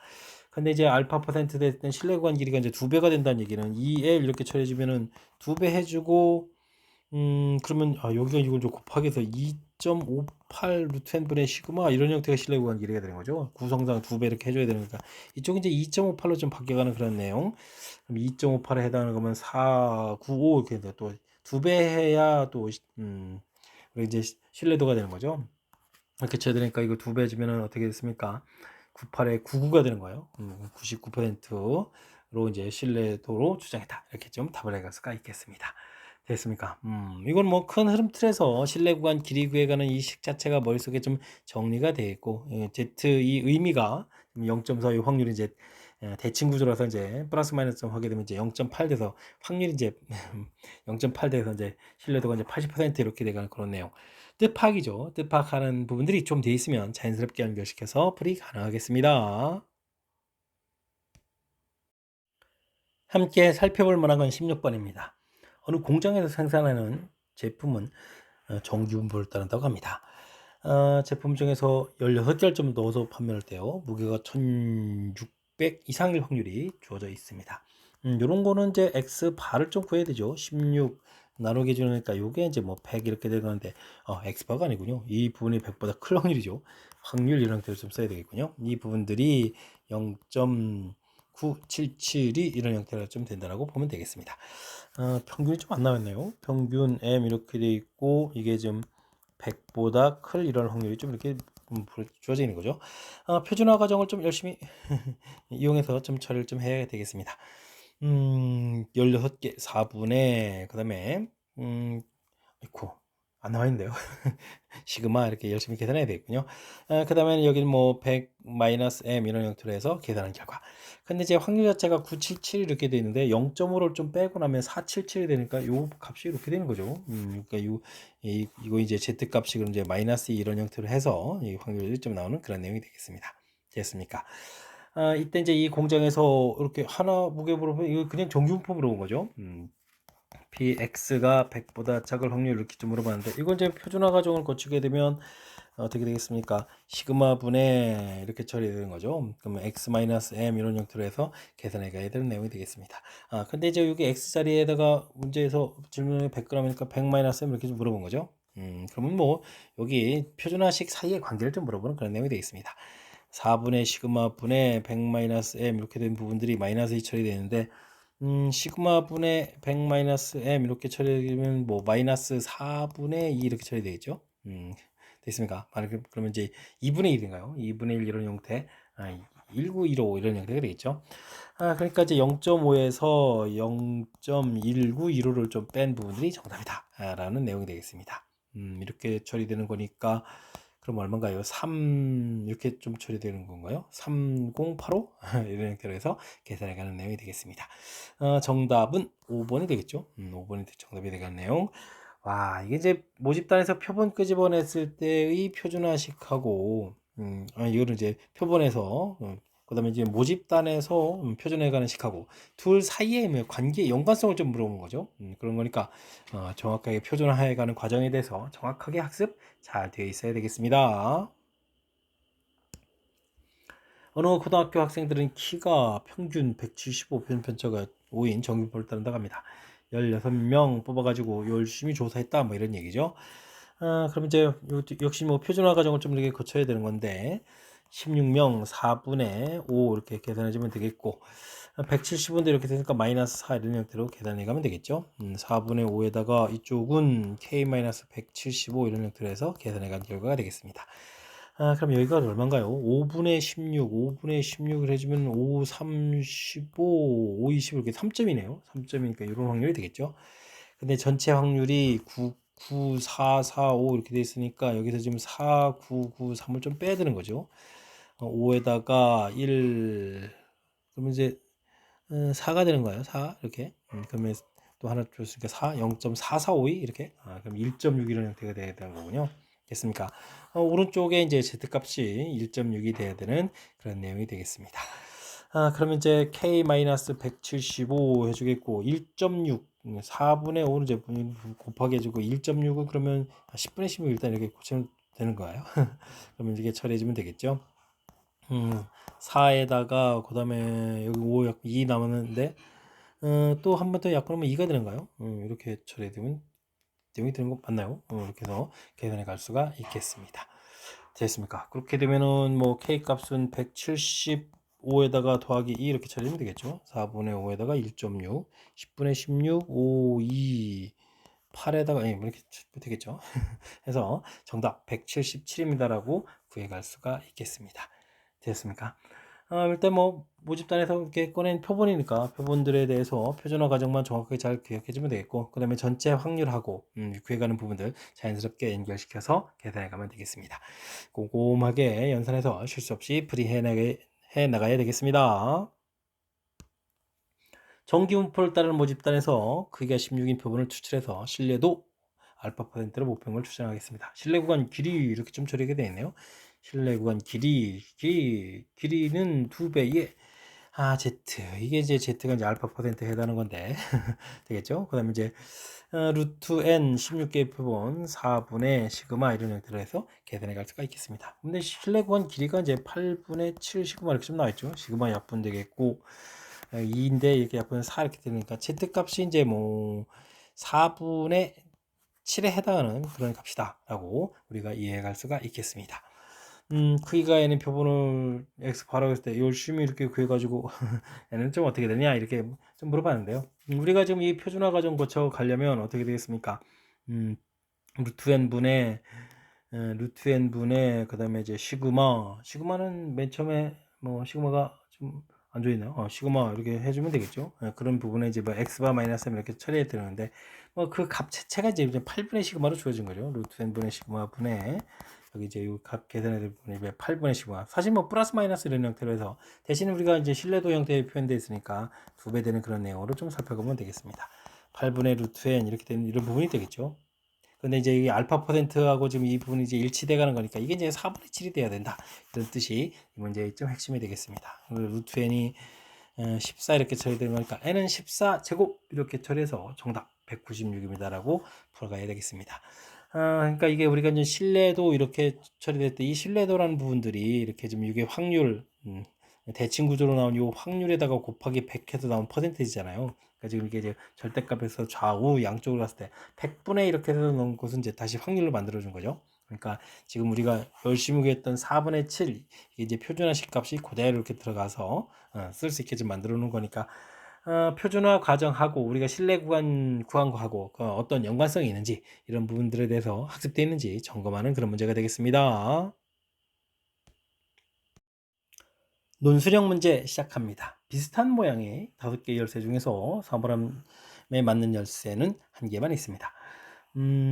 근데 이제 알파 퍼센트 됐을 땐 실내 구간 길이가 이제 2배가 된다는 얘기는 2L 이렇게 처리해주면은 2배 해주고 그러면 여기가 이걸 좀 곱하기 해서 2.58 루트 n분의 시그마 이런 형태가 실내 구간 길이가 되는 거죠. 구성상 2배 이렇게 해줘야 되니까 이쪽은 이제 2.58로 좀 바뀌어가는 그런 내용. 그럼 2.58에 해당하는 거면 495 이렇게 돼. 또 2배 해야 또 우리 이제 신뢰도가 되는 거죠. 이렇게 쳐야 되니까 이거 2배 해주면은 어떻게 됐습니까? 98에 99가 되는 거예요. 99%로 이제 신뢰도로 추정했다. 이렇게 좀 답을 해갈 수가 있겠습니다. 됐습니까? 이건 뭐 큰 흐름 틀에서 신뢰 구간 길이 구해가는 이 식 자체가 머릿속에 좀 정리가 되어 있고, Z 이 의미가 0.4의 확률이 이제 대칭 구조라서 이제 플러스 마이너스 좀 하게 되면 이제 0.8 돼서 확률이 이제 0.8 돼서 이제 신뢰도가 이제 80% 이렇게 돼가는 그런 내용. 뜻파악이죠. 뜻파악하는 부분들이 좀 돼 있으면 자연스럽게 연결시켜서 풀이 가능하겠습니다. 함께 살펴볼 만한 건 16번입니다. 어느 공장에서 생산하는 제품은 정규분포를 따른다고 합니다. 제품 중에서 16개를 좀 넣어서 판매할 때요. 무게가 1600 이상일 확률이 주어져 있습니다. 요런 거는 이제 X 바를 좀 구해야 되죠. 16 나누기 주니까 요게 이제 뭐 100 이렇게 되는데 X 바가 아니군요. 이 부분이 100보다 클 확률이죠. 확률 이런 것들을 좀 써야 되겠군요. 이 부분들이 0.977이 이런 형태가 좀 된다라고 보면 되겠습니다. 평균이 좀 안 나왔네요. 평균 M 이렇게 돼 있고 이게 좀 100보다 클 이런 확률이 좀 이렇게 주어져 있는 거죠. 표준화 과정을 좀 열심히 이용해서 좀 처리를 좀 해야 되겠습니다. 16개 4분의 그다음에 아이고 안 나와 있는데요. 시그마 이렇게 열심히 계산해야 되겠군요. 그 다음에는 여기는 뭐 100 마이너스 m 이런 형태로 해서 계산한 결과. 근데 이제 확률 자체가 977 이렇게 되어 있는데 0.5를 좀 빼고 나면 477이 되니까 요 값이 이렇게 되는 거죠. 그러니까 이거 이제 z 값이 그럼 이제 마이너스 이런 형태로 해서 이 확률이 좀 나오는 그런 내용이 되겠습니다. 됐습니까? 이때 이제 이 공장에서 이렇게 하나 무게 물어보면 이거 그냥 정규분포 물어본 거죠. px가 100보다 작을 확률 이렇게 좀 물어봤는데 이건 이제 표준화 과정을 거치게 되면 어떻게 되겠습니까? 시그마 분의 이렇게 처리되는 거죠. 그러면 x-m 이런 형태로 해서 계산해 가야 되는 내용이 되겠습니다. 근데 이제 여기 x 자리에다가 문제에서 질문에 100g이니까 100-m 이렇게 좀 물어본 거죠. 그러면 뭐 여기 표준화식 사이의 관계를 좀 물어보는 그런 내용이 되겠습니다. 4분의 시그마 분의 100-m 이렇게 된 부분들이 마이너스 2 처리되는데 시그마 분의 100-m 이렇게 처리되면 뭐 마이너스 4분의 2 이렇게 처리되겠죠. 됐습니까? 그러면 이제 2분의 1인가요? 2분의 1 이런 형태, 1915 이런 형태가 되겠죠. 그러니까 이제 0.5에서 0.1915를 좀 뺀 부분들이 정답이다. 라는 내용이 되겠습니다. 이렇게 처리되는 거니까 그럼 얼마인가요? 3 이렇게 좀 처리되는 건가요? 3085 이런 형태로 해서 계산해 가는 내용이 되겠습니다. 정답은 5번이 되겠죠. 5번이 정답이 되는 내용. 와, 이게 이제 모집단에서 표본 끄집어냈을 때의 표준화식하고, 이거는 이제 표본에서, 그다음에 이제 모집단에서 표준화해가는 식하고 둘 사이의 뭐 관계 연관성을 좀 물어본 거죠. 그런 거니까 정확하게 표준화해가는 과정에 대해서 정확하게 학습 잘 되어 있어야 되겠습니다. 어느 고등학교 학생들은 키가 평균 175, 편차가 5인 정규표를 따른다고 합니다. 16명 뽑아가지고 열심히 조사했다 뭐 이런 얘기죠. 그럼 이제 역시 뭐 표준화 과정을 좀 이렇게 거쳐야 되는 건데 16명 4분의 5 이렇게 계산해주면 되겠고 170인데 이렇게 되니까 마이너스 4 이런 형태로 계산해 가면 되겠죠. 4분의 5에다가 이쪽은 k-175 이런 형태로 해서 계산해 간 결과가 되겠습니다. 그럼 여기가 얼마인가요? 5분의 16, 5분의 16을 해주면 5, 35, 5, 20 이렇게 3점이네요. 3점이니까 이런 확률이 되겠죠. 근데 전체 확률이 9, 9, 4, 4, 5 이렇게 돼 있으니까 여기서 지금 4, 9, 9, 3을 좀 빼야 되는 거죠. 5에다가 1, 그러면 이제 4가 되는 거예요. 4 이렇게. 그러면 또 하나 줬으니까 4, 0.4452 이렇게. 그럼 1.6 이런 형태가 돼야 되는 거군요. 됐습니까? 오른쪽에 이제 z-값이 1.6이 돼야 되는 그런 내용이 되겠습니다. 그러면 이제 k-175 해주겠고 1.6 4분의 5는 이제 곱하기 해주고 1.6은 그러면 10분의 16 일단 이렇게 고치면 되는 거예요. 그러면 이게 처리해주면 되겠죠. 4에다가 그 다음에 여기 5 2 남았는데 또 한 번 더 약분하면 2가 되는가요? 이렇게 처리되면 내용이 되는 거 맞나요? 이렇게 해서 계산해 갈 수가 있겠습니다. 됐습니까? 그렇게 되면은 뭐 k 값은 175에다가 더하기 2 이렇게 처리하면 되겠죠. 4분의 5에다가 1.6 10분의 16 5 2 8에다가 이렇게 되겠죠. 해서 정답 177입니다라고 구해갈 수가 있겠습니다. 됐습니까? 일단 뭐 모집단에서 이렇게 꺼낸 표본이니까 표본들에 대해서 표준화 과정만 정확하게 잘 기억해주면 되겠고 그 다음에 전체 확률하고 구해가는 부분들 자연스럽게 연결시켜서 계산해 가면 되겠습니다. 꼼꼼하게 연산해서 실수 없이 해 나가야 되겠습니다. 정기분포를 따르는 모집단에서 크기가 16인 표본을 추출해서 신뢰도 알파 퍼센트로 목표물 추정하겠습니다. 신뢰 구간 길이 이렇게 좀 처리가 되어 있네요. 신뢰 구간 길이는 2배의 Z 이게 이제 Z가 이제 알파 퍼센트에 해당하는 건데 되겠죠? 그다음에 이제 루트 n 16개의 표본 4분의 시그마 이런 형태로 해서 계산해 갈 수가 있겠습니다. 근데 신뢰 구간 길이가 이제 8분의 7 시그마 이렇게 좀 나와 있죠. 시그마 약분 되겠고 2인데 이렇게 약분 4 이렇게 되니까 Z 값이 이제 뭐 4분의 7에 해당하는 그런 값이다라고 우리가 이해할 수가 있겠습니다. 크기가 n의 표본을 x 바라고 했을 때 열심히 이렇게 구해가지고 n은 좀 어떻게 되냐 이렇게 좀 물어봤는데요. 우리가 지금 이 표준화 과정 거쳐 가려면 어떻게 되겠습니까? 루트 n 분의 그다음에 이제 시그마는 맨 처음에 뭐 시그마가 좀 안 좋있네요. 시그마 이렇게 해주면 되겠죠. 그런 부분에 이제 뭐 x 바 마이너스 m 이렇게 처리해 드리는데 뭐 그 값 자체가 이제 8분의 시그마로 주어진 거죠. 루트 n 분의 시그마 분의 여기 이제 이 값 계산해 드릴 분이 8분의 시그마. 사실 뭐 플러스 마이너스 이런 형태로 해서 대신 우리가 이제 신뢰도 형태에 표현되어 있으니까 2배 되는 그런 내용으로 좀 살펴보면 되겠습니다. 8분의 루트 n 이렇게 되는 이런 부분이 되겠죠. 근데 이제 이 알파 퍼센트하고 지금 이 부분이 이제 일치돼 가는 거니까 이게 이제 4분의 7이 돼야 된다. 이런 뜻이 이 문제의 좀 핵심이 되겠습니다. 루트 n이 14 이렇게 처리되는 거니까 n은 14 제곱 이렇게 처리해서 정답 196입니다라고 풀어가야 되겠습니다. 그러니까 이게 우리가 이제 신뢰도 이렇게 처리될 때 이 신뢰도라는 부분들이 이렇게 좀 이게 확률 대칭 구조로 나온 이 확률에다가 곱하기 100 해서 나온 퍼센테이지잖아요. 그러니까 지금 이게 이제 절대값에서 좌우 양쪽으로 갔을 때 100분의 이렇게 해서 넣은 것은 이제 다시 확률로 만들어 준 거죠. 그러니까 지금 우리가 열심히 구했던 4분의 7 이게 이제 표준화식 값이 그대로 이렇게 들어가서 쓸 수 있게 좀 만들어 놓은 거니까 표준화 과정하고 우리가 신뢰 구간 구한 거하고 어떤 연관성이 있는지 이런 부분들에 대해서 학습되어 있는지 점검하는 그런 문제가 되겠습니다. 논술형 문제 시작합니다. 비슷한 모양의 5개 열쇠 중에서 사물함에 맞는 열쇠는 한 개만 있습니다.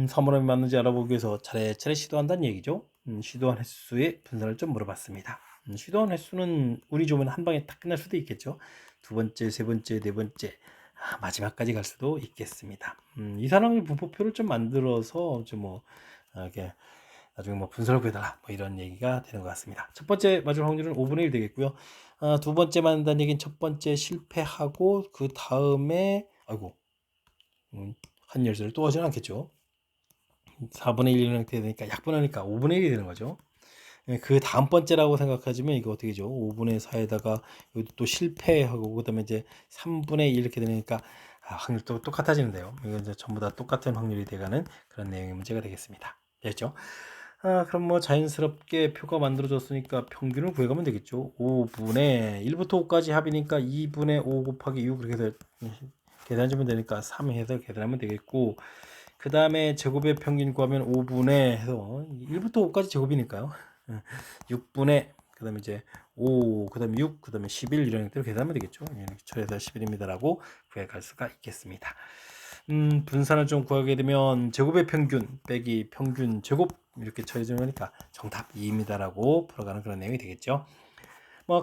사물함에 맞는지 알아보기 위해서 차례차례 시도한다는 얘기죠. 시도한 횟수의 분산을 좀 물어봤습니다. 시도한 횟수는 운이 좋으면 한 방에 딱 끝날 수도 있겠죠. 두 번째, 세 번째, 네 번째. 마지막까지 갈 수도 있겠습니다. 이산화황률 분포표를 좀 만들어서 좀 이렇게 나중에 분석을 구해달라 이런 얘기가 되는 것 같습니다. 첫 번째 맞을 확률은 5분의 1 되겠고요. 두 번째 맞는다는 얘기는 첫 번째 실패하고 그 다음에 한 열쇠를 또 하지는 않겠죠. 4분의 1 이런 형태 되니까 약분하니까 5분의 1이 되는 거죠. 그 다음 번째라고 생각하시면 이거 어떻게 되죠? 5분의 4에다가 여기도 또 실패하고 그다음에 이제 3분의 2 이렇게 되니까 확률도 똑같아지는데요. 이거 이제 전부 다 똑같은 확률이 돼가는 그런 내용의 문제가 되겠습니다. 됐죠? 그럼 자연스럽게 표가 만들어졌으니까 평균을 구해가면 되겠죠. 5분의 1부터 5까지 합이니까 2분의 5 곱하기 6 그렇게 해서 계산해주면 되니까 3 해서 계산하면 되겠고, 그 다음에 제곱의 평균 구하면 5분의 해서 1부터 5까지 제곱이니까요. 6분의 그 다음에 이제 5, 그 다음에 6, 그 다음에 11 이런 형태로 계산하면 되겠죠. 기초에서 11입니다라고 구해갈 수가 있겠습니다. 분산을 좀 구하게 되면 제곱의 평균 빼기 평균 제곱 이렇게 처리되는 거니까 정답 2입니다라고 풀어가는 그런 내용이 되겠죠.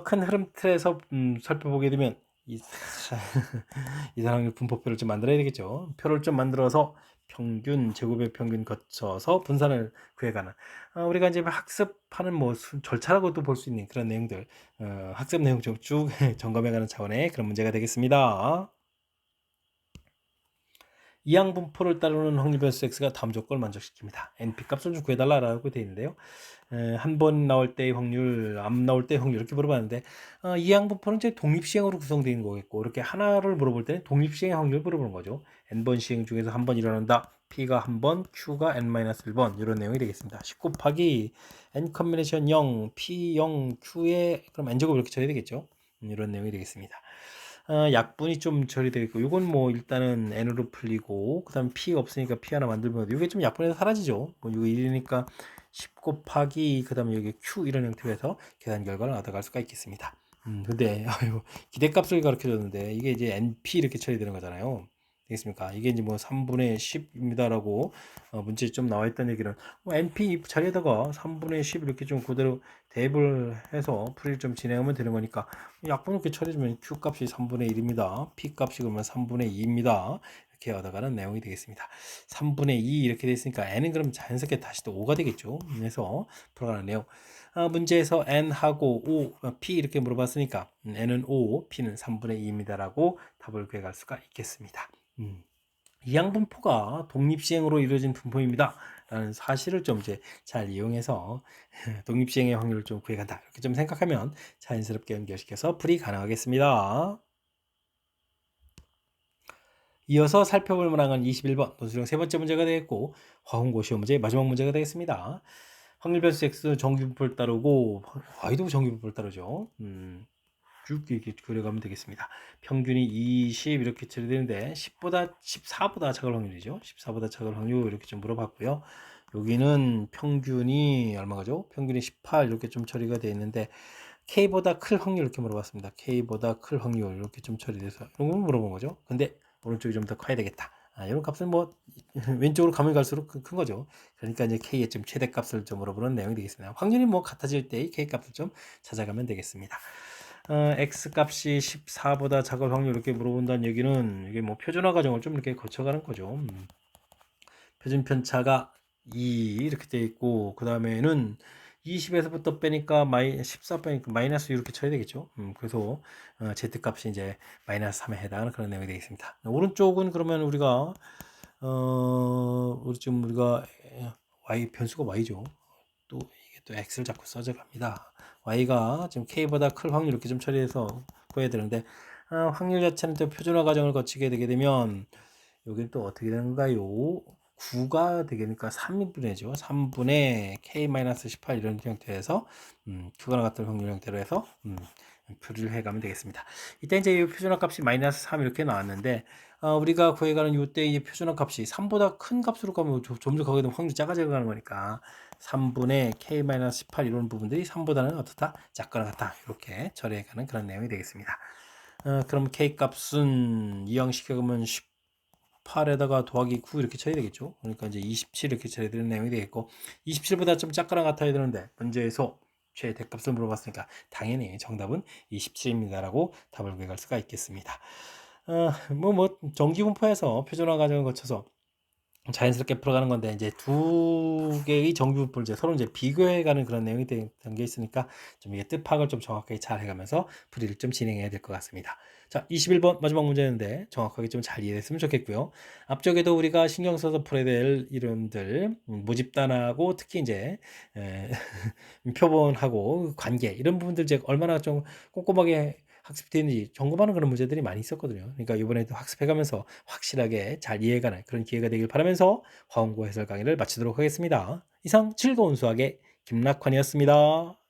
큰 흐름 틀에서 살펴보게 되면 이산화황률 분포표를 좀 만들어야 되겠죠. 표를 좀 만들어서 평균, 제곱의 평균 거쳐서 분산을 구해가는 우리가 이제 학습하는 절차라고도 볼 수 있는 그런 내용들 학습 내용 쭉 점검해가는 차원의 그런 문제가 되겠습니다. 이항 분포를 따르는 확률 변수 x가 다음 조건을 만족시킵니다. np 값을 좀 구해달라고 되어 있는데요. 한 번 나올 때의 확률, 안 나올 때의 확률 이렇게 물어봤는데 이항 분포는 이제 독립시행으로 구성되어 있는 거겠고 이렇게 하나를 물어볼 때는 독립시행의 확률을 물어보는 거죠. n번 시행 중에서 한 번 일어난다. p가 한 번, q가 n-1번 이런 내용이 되겠습니다. 10 곱하기 n 컨비네이션 0, p 0, q에 그럼 n제곱 이렇게 처리해야 되겠죠. 이런 내용이 되겠습니다. 약분이 좀 처리되어 있고 이건 일단은 n으로 풀리고 그 다음에 p가 없으니까 p 하나 만들면 이게 좀 약분해서 사라지죠. 이거 1이니까 10 곱하기 그 다음에 여기 q 이런 형태로 해서 계산 결과를 얻어갈 수가 있겠습니다. 근데 기대값을 가르쳐 줬는데 이게 이제 np 이렇게 처리되는 거잖아요. 되겠습니까? 이게 이제 3분의 10입니다라고 문제에 좀 나와 있다는 얘기는 np 자리에다가 3분의 10 이렇게 좀 그대로 대입을 해서 풀이를 좀 진행하면 되는 거니까 약분 이렇게 처리해주면 q 값이 3분의 1입니다. p 값이 그러면 3분의 2입니다. 이렇게 얻어가는 내용이 되겠습니다. 3분의 2 이렇게 됐으니까 n은 그럼 자연스럽게 다시 또 5가 되겠죠. 그래서 풀어가는 내용. 문제에서 n하고 5, p 이렇게 물어봤으니까 n은 5, p는 3분의 2입니다라고 답을 구해갈 수가 있겠습니다. 이항 분포가 독립시행으로 이루어진 분포입니다. 라는 사실을 좀 이제 잘 이용해서 독립시행의 확률을 좀 구해간다. 이렇게 좀 생각하면 자연스럽게 연결시켜서 풀이 가능하겠습니다. 이어서 살펴볼 문항은 21번 논술형 세 번째 문제가 되겠고 화훈고 시험 문제의 마지막 문제가 되겠습니다. 확률 변수 x 정규분포를 따르고 y도 정규분포를 따르죠. 쭉 이렇게 그려가면 되겠습니다. 평균이 20 이렇게 처리되는데 14보다 작을 확률이죠. 14보다 작을 확률 이렇게 좀 물어봤고요. 여기는 평균이 얼마가죠? 평균이 18 이렇게 좀 처리가 되어 있는데 K보다 클 확률 이렇게 물어봤습니다. K보다 클 확률 이렇게 좀 처리돼서 이런 걸 물어본 거죠. 근데 오른쪽이 좀 더 커야 되겠다. 이런 값은 왼쪽으로 가면 갈수록 큰 거죠. 그러니까 이제 K의 좀 최대값을 좀 물어보는 내용이 되겠습니다. 확률이 같아질 때 K 값을 좀 찾아가면 되겠습니다. X 값이 14보다 작을 확률 이렇게 물어본다는 얘기는 이게 표준화 과정을 좀 이렇게 거쳐가는 거죠. 표준 편차가 2 이렇게 되어 있고 그 다음에는 20에서부터 빼니까 14 빼니까 마이너스 이렇게 쳐야 되겠죠. 그래서 Z 값이 이제 마이너스 3에 해당하는 그런 내용이 되겠습니다. 오른쪽은 그러면 우리가 우리가 y 변수가 y죠. 또 이게 또 x를 자꾸 써져 갑니다. y가 지금 k보다 클 확률 이렇게 좀 처리해서 구해야 되는데 확률 자체는 또 표준화 과정을 거치게 되게 되면 여기는 또 어떻게 되는가요? 9가 되니까 3분의죠. 3분의 k-18 이런 형태에서 Q가 같은 확률 형태로 해서 표를 해가면 되겠습니다. 이때 이제 이 표준화 값이 마이너스 3 이렇게 나왔는데 우리가 구해가는 이때 이 표준화 값이 3보다 큰 값으로 가면 점점 가게 되면 확률이 작아져 가는 거니까 3분의 k-18 이런 부분들이 3보다는 어떻다? 작거나 같다. 이렇게 처리해가는 그런 내용이 되겠습니다. 그럼 k 값은 이항시켜가면 18에다가 더하기 9 이렇게 쳐야 되겠죠. 그러니까 이제 27 이렇게 쳐야 되는 내용이 되겠고 27보다 좀 작거나 같아야 되는데 문제에서 최대값을 물어봤으니까 당연히 정답은 27입니다라고 답을 구해갈 수가 있겠습니다. 정기 분포해서 표준화 과정을 거쳐서 자연스럽게 풀어가는 건데 이제 두 개의 정규 분포를 이제 서로 이제 비교해가는 그런 내용이 담겨 있으니까 좀 이게 뜻 파악을 좀 정확하게 잘 해가면서 풀이를 좀 진행해야 될 것 같습니다. 자, 21번 마지막 문제였는데 정확하게 좀 잘 이해됐으면 좋겠고요. 앞쪽에도 우리가 신경 써서 풀어야 될 이름들, 모집단하고 특히 이제 에, 표본하고 관계 이런 부분들 이제 얼마나 좀 꼼꼼하게 학습되는지 점검하는 그런 문제들이 많이 있었거든요. 그러니까 이번에도 학습해가면서 확실하게 잘 이해가는 그런 기회가 되길 바라면서 화원고 해설 강의를 마치도록 하겠습니다. 이상 즐거운 수학의 김락환이었습니다.